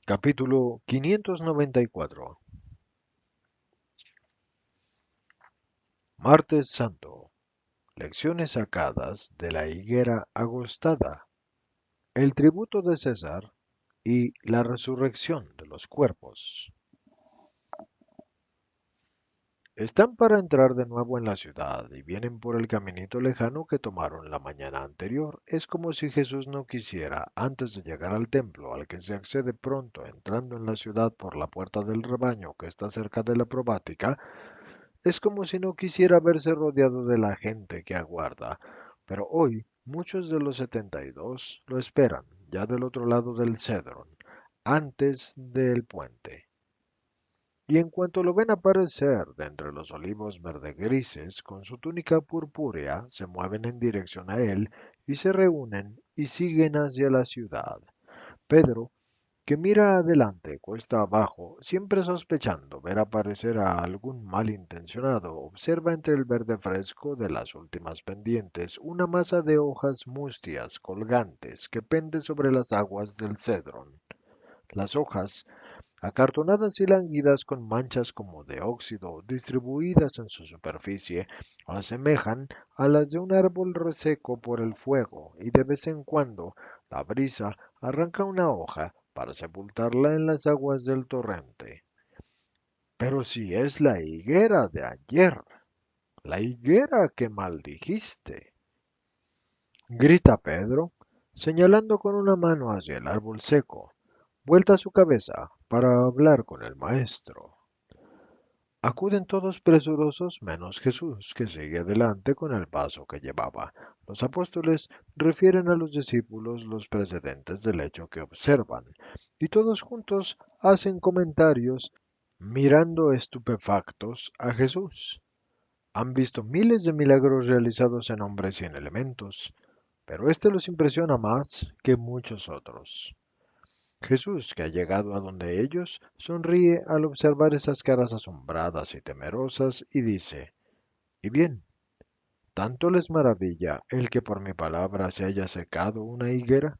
Capítulo 594. Martes Santo. Lecciones sacadas de la higuera agostada, el tributo de César y la resurrección de los cuerpos. Están para entrar de nuevo en la ciudad y vienen por el caminito lejano que tomaron la mañana anterior. Es como si Jesús no quisiera, antes de llegar al templo, al que se accede pronto entrando en la ciudad por la puerta del rebaño que está cerca de la probática, es como si no quisiera verse rodeado de la gente que aguarda, pero hoy muchos de los 72 lo esperan, ya del otro lado del Cedrón, antes del puente. Y en cuanto lo ven aparecer de entre los olivos verde-grises, con su túnica purpúrea, se mueven en dirección a él y se reúnen y siguen hacia la ciudad. Pedro, que mira adelante, cuesta abajo, siempre sospechando ver aparecer a algún malintencionado, observa entre el verde fresco de las últimas pendientes una masa de hojas mustias colgantes que pende sobre las aguas del Cedrón. Las hojas, acartonadas y languidas con manchas como de óxido distribuidas en su superficie, asemejan a las de un árbol reseco por el fuego, y de vez en cuando la brisa arranca una hoja para sepultarla en las aguas del torrente. Pero si es la higuera de ayer, la higuera que maldijiste, grita Pedro, señalando con una mano hacia el árbol seco, vuelta su cabeza para hablar con el maestro. Acuden todos presurosos menos Jesús, que sigue adelante con el paso que llevaba. Los apóstoles refieren a los discípulos los precedentes del hecho que observan, y todos juntos hacen comentarios mirando estupefactos a Jesús. Han visto miles de milagros realizados en hombres y en elementos, pero este los impresiona más que muchos otros. Jesús, que ha llegado a donde ellos, sonríe al observar esas caras asombradas y temerosas y dice, ¿y bien, tanto les maravilla el que por mi palabra se haya secado una higuera?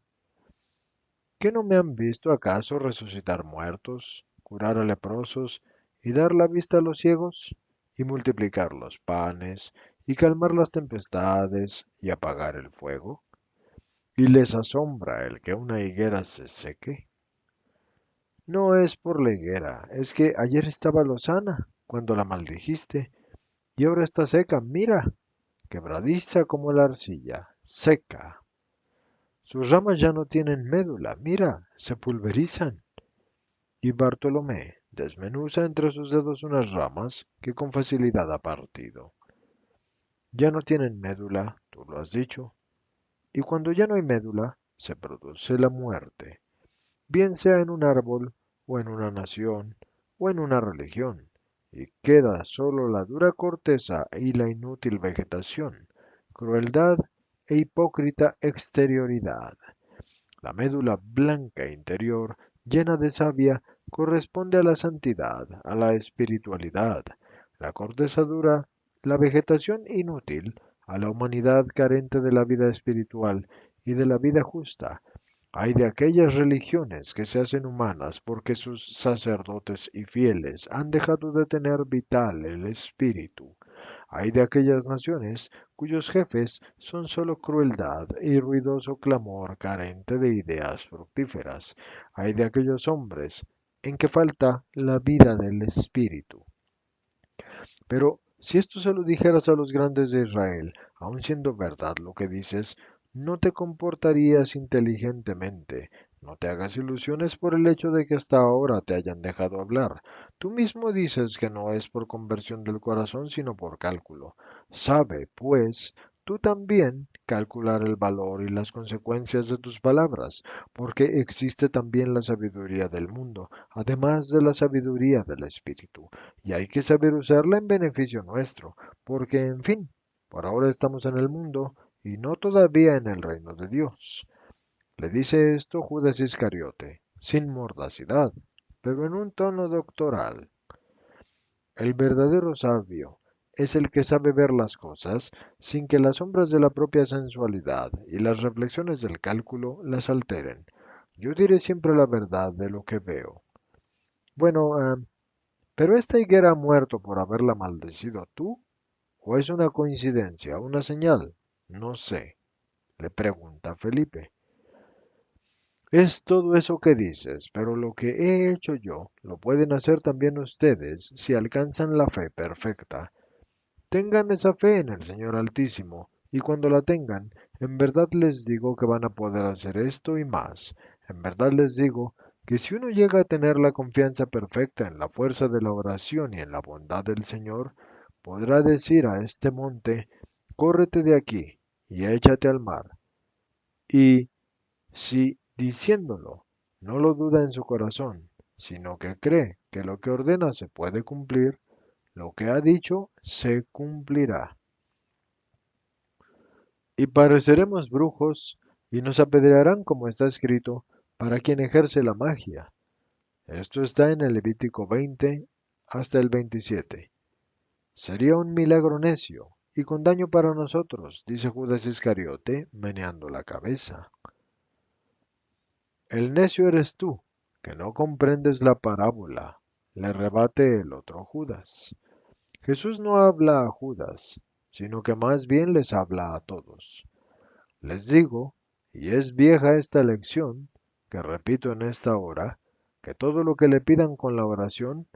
¿Que no me han visto acaso resucitar muertos, curar a leprosos y dar la vista a los ciegos, y multiplicar los panes, y calmar las tempestades, y apagar el fuego? ¿Y les asombra el que una higuera se seque? No es por la higuera, es que ayer estaba lozana cuando la maldijiste, y ahora está seca, mira, quebradiza como la arcilla, seca. Sus ramas ya no tienen médula, mira, se pulverizan. Y Bartolomé desmenuza entre sus dedos unas ramas que con facilidad ha partido. Ya no tienen médula, tú lo has dicho, y cuando ya no hay médula, se produce la muerte, bien sea en un árbol, o en una nación, o en una religión, y queda solo la dura corteza y la inútil vegetación, crueldad e hipócrita exterioridad. La médula blanca interior, llena de savia, corresponde a la santidad, a la espiritualidad. La corteza dura, la vegetación inútil, a la humanidad carente de la vida espiritual y de la vida justa. Hay de aquellas religiones que se hacen humanas porque sus sacerdotes y fieles han dejado de tener vital el espíritu. Hay de aquellas naciones cuyos jefes son solo crueldad y ruidoso clamor carente de ideas fructíferas. Hay de aquellos hombres en que falta la vida del espíritu. Pero si esto se lo dijeras a los grandes de Israel, aun siendo verdad lo que dices, no te comportarías inteligentemente. No te hagas ilusiones por el hecho de que hasta ahora te hayan dejado hablar. Tú mismo dices que no es por conversión del corazón, sino por cálculo. Sabe, pues, tú también calcular el valor y las consecuencias de tus palabras, porque existe también la sabiduría del mundo, además de la sabiduría del espíritu, y hay que saber usarla en beneficio nuestro, porque, en fin, por ahora estamos en el mundo y no todavía en el reino de Dios. Le dice esto Judas Iscariote, sin mordacidad, pero en un tono doctoral. El verdadero sabio es el que sabe ver las cosas sin que las sombras de la propia sensualidad y las reflexiones del cálculo las alteren. Yo diré siempre la verdad de lo que veo. Bueno, pero esta higuera ha muerto por haberla maldecido tú, ¿o es una coincidencia, una señal? No sé, le pregunta Felipe. Es todo eso que dices, pero lo que he hecho yo lo pueden hacer también ustedes si alcanzan la fe perfecta. Tengan esa fe en el Señor Altísimo, y cuando la tengan, en verdad les digo que van a poder hacer esto y más. En verdad les digo que si uno llega a tener la confianza perfecta en la fuerza de la oración y en la bondad del Señor, podrá decir a este monte, córrete de aquí y échate al mar. Y si diciéndolo no lo duda en su corazón, sino que cree que lo que ordena se puede cumplir, lo que ha dicho se cumplirá. Y pareceremos brujos, y nos apedrearán como está escrito, para quien ejerce la magia. Esto está en el Levítico 20 hasta el 27. Sería un milagro necio y con daño para nosotros, dice Judas Iscariote, meneando la cabeza. El necio eres tú, que no comprendes la parábola, le rebate el otro Judas. Jesús no habla a Judas, sino que más bien les habla a todos. Les digo, y es vieja esta lección, que repito en esta hora, que todo lo que le pidan con la oración,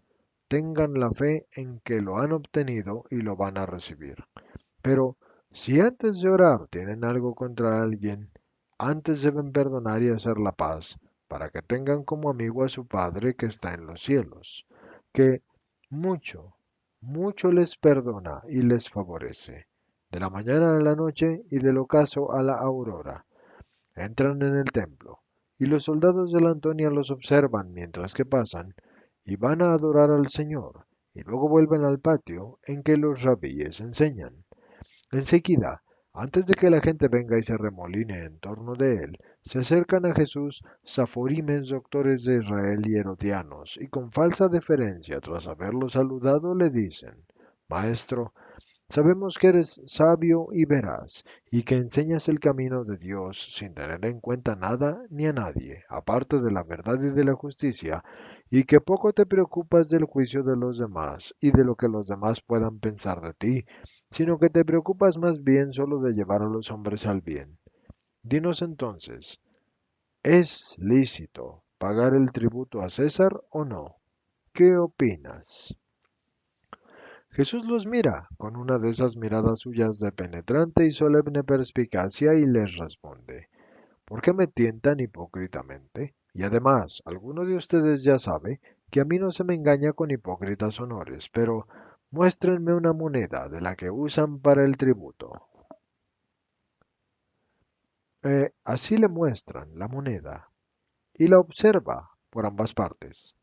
tengan la fe en que lo han obtenido y lo van a recibir. Pero si antes de orar tienen algo contra alguien, antes deben perdonar y hacer la paz, para que tengan como amigo a su Padre que está en los cielos, que mucho, mucho les perdona y les favorece. De la mañana a la noche y del ocaso a la aurora. Entran en el templo, y los soldados de la Antonia los observan mientras que pasan, y van a adorar al Señor, y luego vuelven al patio en que los rabíes enseñan. Enseguida, antes de que la gente venga y se remoline en torno de él, se acercan a Jesús Saforimes, doctores de Israel y herodianos, y con falsa deferencia, tras haberlo saludado, le dicen, Maestro, sabemos que eres sabio y veraz, y que enseñas el camino de Dios sin tener en cuenta nada ni a nadie, aparte de la verdad y de la justicia, y que poco te preocupas del juicio de los demás y de lo que los demás puedan pensar de ti, sino que te preocupas más bien solo de llevar a los hombres al bien. Dinos entonces, ¿es lícito pagar el tributo a César o no? ¿Qué opinas? Jesús los mira con una de esas miradas suyas de penetrante y solemne perspicacia y les responde, ¿por qué me tientan hipócritamente? Y además, alguno de ustedes ya sabe que a mí no se me engaña con hipócritas honores, pero muéstrenme una moneda de la que usan para el tributo. Así le muestran la moneda y la observa por ambas partes,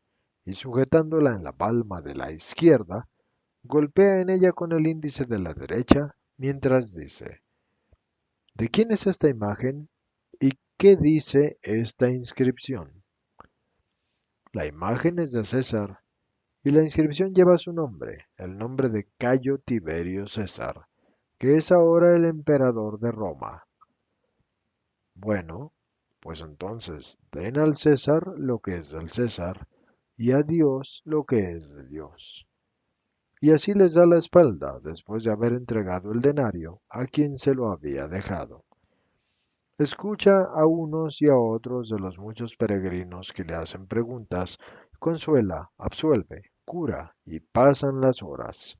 y sujetándola en la palma de la izquierda, golpea en ella con el índice de la derecha mientras dice, ¿de quién es esta imagen y qué dice esta inscripción? La imagen es de César y la inscripción lleva su nombre, el nombre de Cayo Tiberio César, que es ahora el emperador de Roma. Bueno, pues entonces den al César lo que es del César y a Dios lo que es de Dios. Y así les da la espalda después de haber entregado el denario a quien se lo había dejado. Escucha a unos y a otros de los muchos peregrinos que le hacen preguntas, consuela, absuelve, cura, y pasan las horas.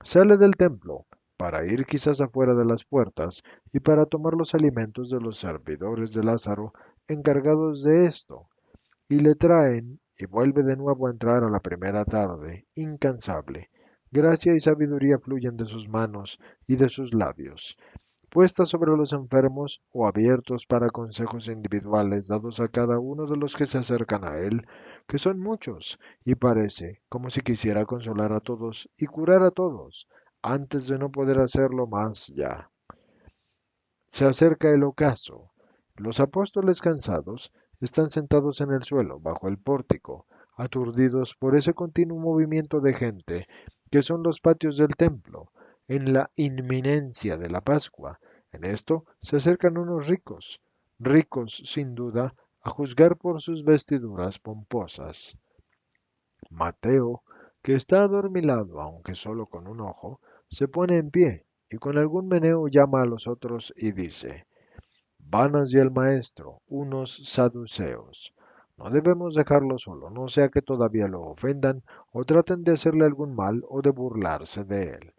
Sale del templo para ir quizás afuera de las puertas y para tomar los alimentos de los servidores de Lázaro encargados de esto, y le traen y vuelve de nuevo a entrar a la primera tarde, incansable. Gracia y sabiduría fluyen de sus manos y de sus labios, puestas sobre los enfermos o abiertos para consejos individuales dados a cada uno de los que se acercan a él, que son muchos, y parece como si quisiera consolar a todos y curar a todos, antes de no poder hacerlo más ya. Se acerca el ocaso. Los apóstoles cansados están sentados en el suelo, bajo el pórtico, aturdidos por ese continuo movimiento de gente que son los patios del templo, en la inminencia de la Pascua. En esto se acercan unos ricos, ricos sin duda, a juzgar por sus vestiduras pomposas. Mateo, que está adormilado aunque solo con un ojo, se pone en pie y con algún meneo llama a los otros y dice, Vanas y el maestro, unos saduceos. No debemos dejarlo solo, no sea que todavía lo ofendan o traten de hacerle algún mal o de burlarse de él.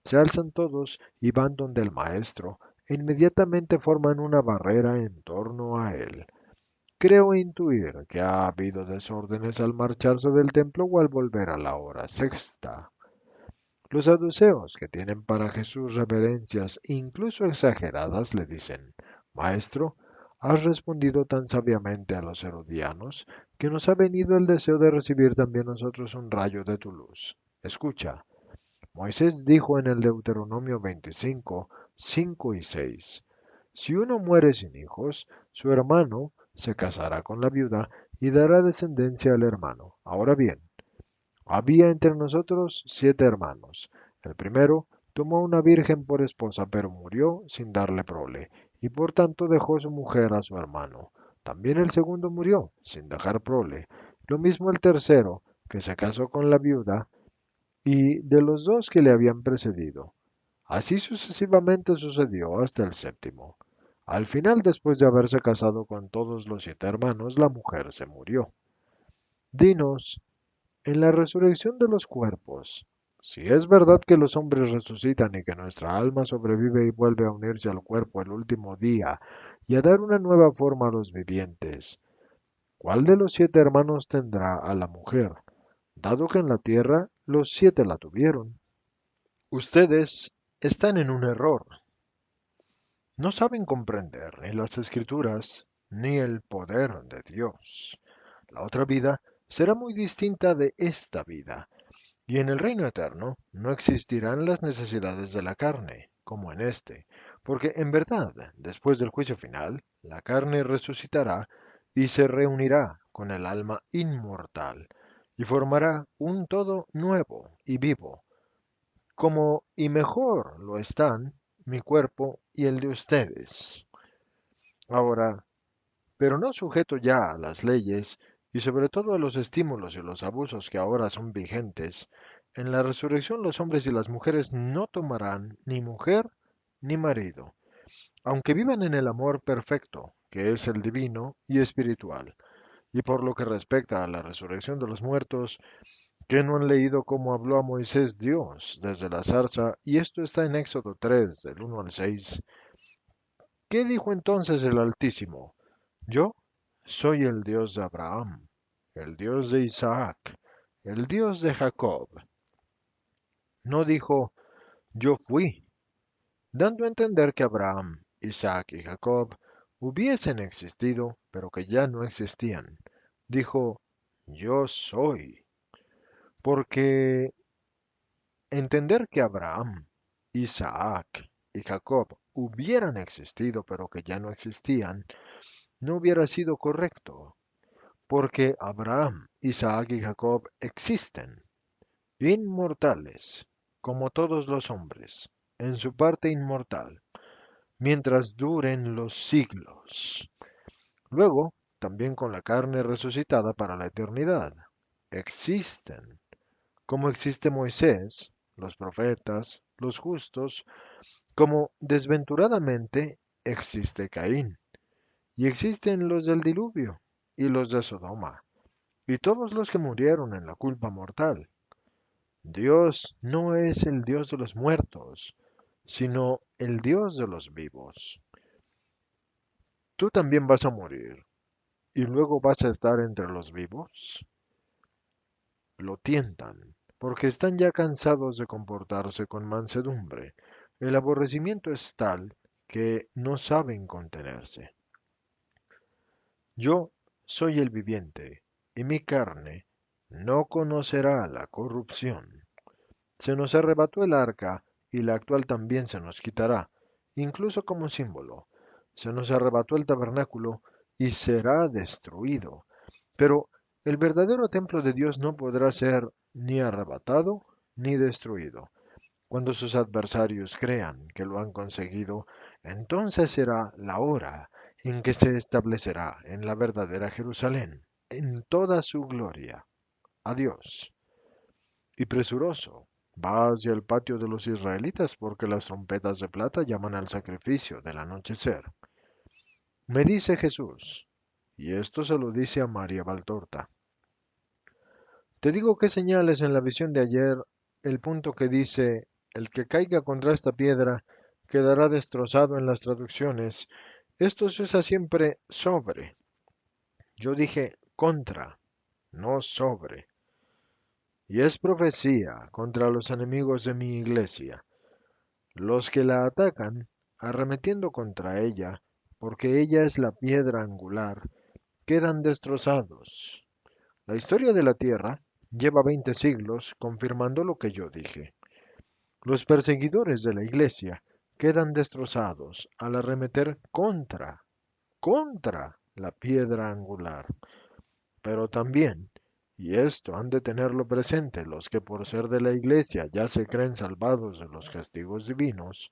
Se alzan todos y van donde el maestro, e inmediatamente forman una barrera en torno a él. Creo intuir que ha habido desórdenes al marcharse del templo o al volver a la hora sexta. Los saduceos, que tienen para Jesús reverencias incluso exageradas, le dicen, Maestro, has respondido tan sabiamente a los herodianos que nos ha venido el deseo de recibir también nosotros un rayo de tu luz. Escucha, Moisés dijo en el Deuteronomio 25, 5 y 6, si uno muere sin hijos, su hermano se casará con la viuda y dará descendencia al hermano. Ahora bien, había entre nosotros 7 hermanos. El primero tomó una virgen por esposa, pero murió sin darle prole, y por tanto dejó su mujer a su hermano. También el segundo murió sin dejar prole. Lo mismo el tercero, que se casó con la viuda, y de los dos que le habían precedido. Así sucesivamente sucedió hasta el séptimo. Al final, después de haberse casado con todos los 7 hermanos, la mujer se murió. Dinos, en la resurrección de los cuerpos, si es verdad que los hombres resucitan y que nuestra alma sobrevive y vuelve a unirse al cuerpo el último día y a dar una nueva forma a los vivientes, ¿cuál de los 7 hermanos tendrá a la mujer, dado que en la tierra los 7 la tuvieron? Ustedes están en un error. No saben comprender ni las escrituras ni el poder de Dios. La otra vida será muy distinta de esta vida. Y en el reino eterno no existirán las necesidades de la carne, como en este, porque en verdad, después del juicio final, la carne resucitará y se reunirá con el alma inmortal, y formará un todo nuevo y vivo, como y mejor lo están mi cuerpo y el de ustedes. Ahora, pero no sujeto ya a las leyes y sobre todo a los estímulos y los abusos que ahora son vigentes, en la resurrección los hombres y las mujeres no tomarán ni mujer ni marido, aunque vivan en el amor perfecto, que es el divino y espiritual. Y por lo que respecta a la resurrección de los muertos, que no han leído cómo habló a Moisés Dios desde la zarza, y esto está en Éxodo 3, del 1 al 6. ¿Qué dijo entonces el Altísimo? Yo soy el Dios de Abraham, el Dios de Isaac, el Dios de Jacob. No dijo, yo fui, dando a entender que Abraham, Isaac y Jacob hubiesen existido, pero que ya no existían. Dijo, yo soy, porque entender que Abraham, Isaac y Jacob hubieran existido, pero que ya no existían, no hubiera sido correcto. Porque Abraham, Isaac y Jacob existen, inmortales, como todos los hombres, en su parte inmortal, mientras duren los siglos. Luego, también con la carne resucitada para la eternidad. Existen, como existe Moisés, los profetas, los justos, como desventuradamente existe Caín, y existen los del diluvio y los de Sodoma y todos los que murieron en la culpa mortal. Dios no es el Dios de los muertos, sino el Dios de los vivos. Tú también vas a morir, y luego vas a estar entre los vivos. Lo tientan, porque están ya cansados de comportarse con mansedumbre. El aborrecimiento es tal que no saben contenerse. Yo soy el viviente, y mi carne no conocerá la corrupción. Se nos arrebató el arca y la actual también se nos quitará, incluso como símbolo. Se nos arrebató el tabernáculo y será destruido. Pero el verdadero templo de Dios no podrá ser ni arrebatado ni destruido. Cuando sus adversarios crean que lo han conseguido, entonces será la hora en que se establecerá en la verdadera Jerusalén, en toda su gloria. Adiós. Y presuroso, va hacia el patio de los israelitas porque las trompetas de plata llaman al sacrificio del anochecer. Me dice Jesús, y esto se lo dice a María Valtorta. Te digo qué señales en la visión de ayer, el punto que dice, el que caiga contra esta piedra quedará destrozado en las traducciones. Esto se usa siempre sobre. Yo dije contra, no sobre. Y es profecía contra los enemigos de mi iglesia, los que la atacan, arremetiendo contra ella, porque ella es la piedra angular, quedan destrozados. La historia de la tierra lleva 20 siglos confirmando lo que yo dije. Los perseguidores de la iglesia quedan destrozados al arremeter contra la piedra angular. Pero también, y esto han de tenerlo presente los que por ser de la iglesia ya se creen salvados de los castigos divinos,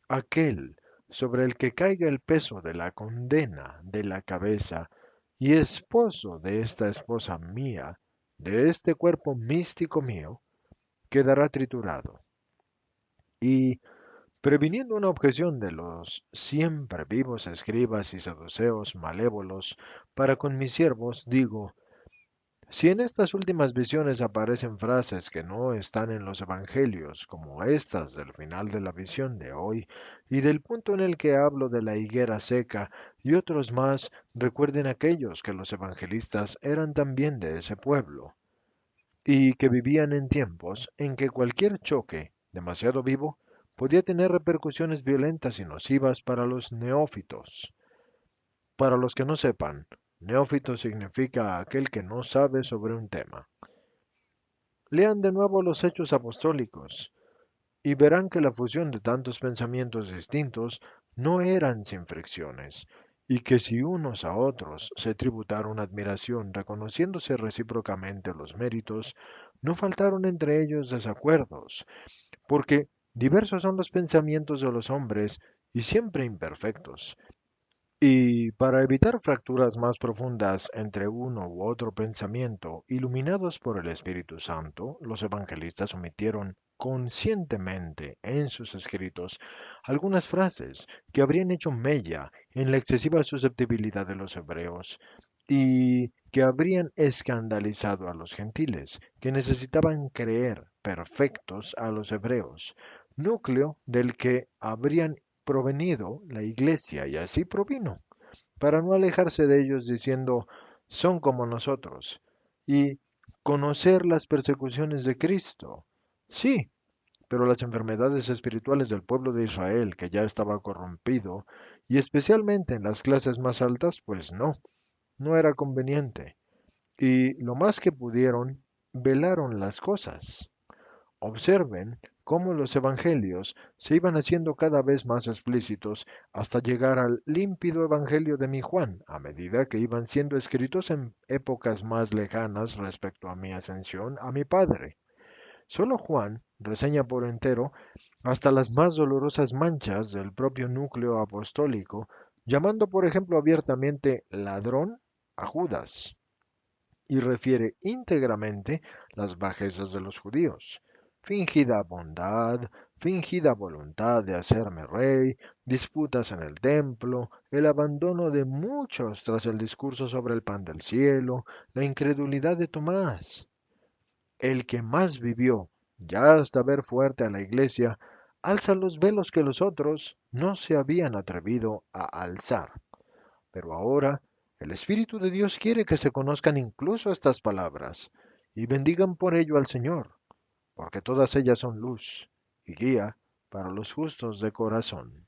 aquel sobre el que caiga el peso de la condena de la cabeza y esposo de esta esposa mía, de este cuerpo místico mío, quedará triturado. Y, previniendo una objeción de los siempre vivos escribas y saduceos malévolos para con mis siervos, digo, si en estas últimas visiones aparecen frases que no están en los evangelios, como estas del final de la visión de hoy, y del punto en el que hablo de la higuera seca, y otros más, recuerden aquellos que los evangelistas eran también de ese pueblo, y que vivían en tiempos en que cualquier choque, demasiado vivo, podía tener repercusiones violentas y nocivas para los neófitos. Para los que no sepan, neófito significa aquel que no sabe sobre un tema. Lean de nuevo los Hechos Apostólicos y verán que la fusión de tantos pensamientos distintos no eran sin fricciones, y que si unos a otros se tributaron admiración reconociéndose recíprocamente los méritos, no faltaron entre ellos desacuerdos, porque diversos son los pensamientos de los hombres y siempre imperfectos. Y para evitar fracturas más profundas entre uno u otro pensamiento, iluminados por el Espíritu Santo, los evangelistas omitieron conscientemente en sus escritos algunas frases que habrían hecho mella en la excesiva susceptibilidad de los hebreos y que habrían escandalizado a los gentiles, que necesitaban creer perfectos a los hebreos, núcleo del que habrían provenido la iglesia y así provino, para no alejarse de ellos diciendo, son como nosotros, y conocer las persecuciones de Cristo. Sí, pero las enfermedades espirituales del pueblo de Israel, que ya estaba corrompido, y especialmente en las clases más altas, pues no era conveniente. Y lo más que pudieron, velaron las cosas. Observen cómo los evangelios se iban haciendo cada vez más explícitos hasta llegar al límpido evangelio de mi Juan, a medida que iban siendo escritos en épocas más lejanas respecto a mi ascensión a mi Padre. Solo Juan reseña por entero hasta las más dolorosas manchas del propio núcleo apostólico, llamando por ejemplo abiertamente ladrón a Judas, y refiere íntegramente las bajezas de los judíos, fingida bondad, fingida voluntad de hacerme rey, disputas en el templo, el abandono de muchos tras el discurso sobre el pan del cielo, la incredulidad de Tomás. El que más vivió, ya hasta ver fuerte a la iglesia, alza los velos que los otros no se habían atrevido a alzar. Pero ahora el Espíritu de Dios quiere que se conozcan incluso estas palabras y bendigan por ello al Señor, porque todas ellas son luz y guía para los justos de corazón.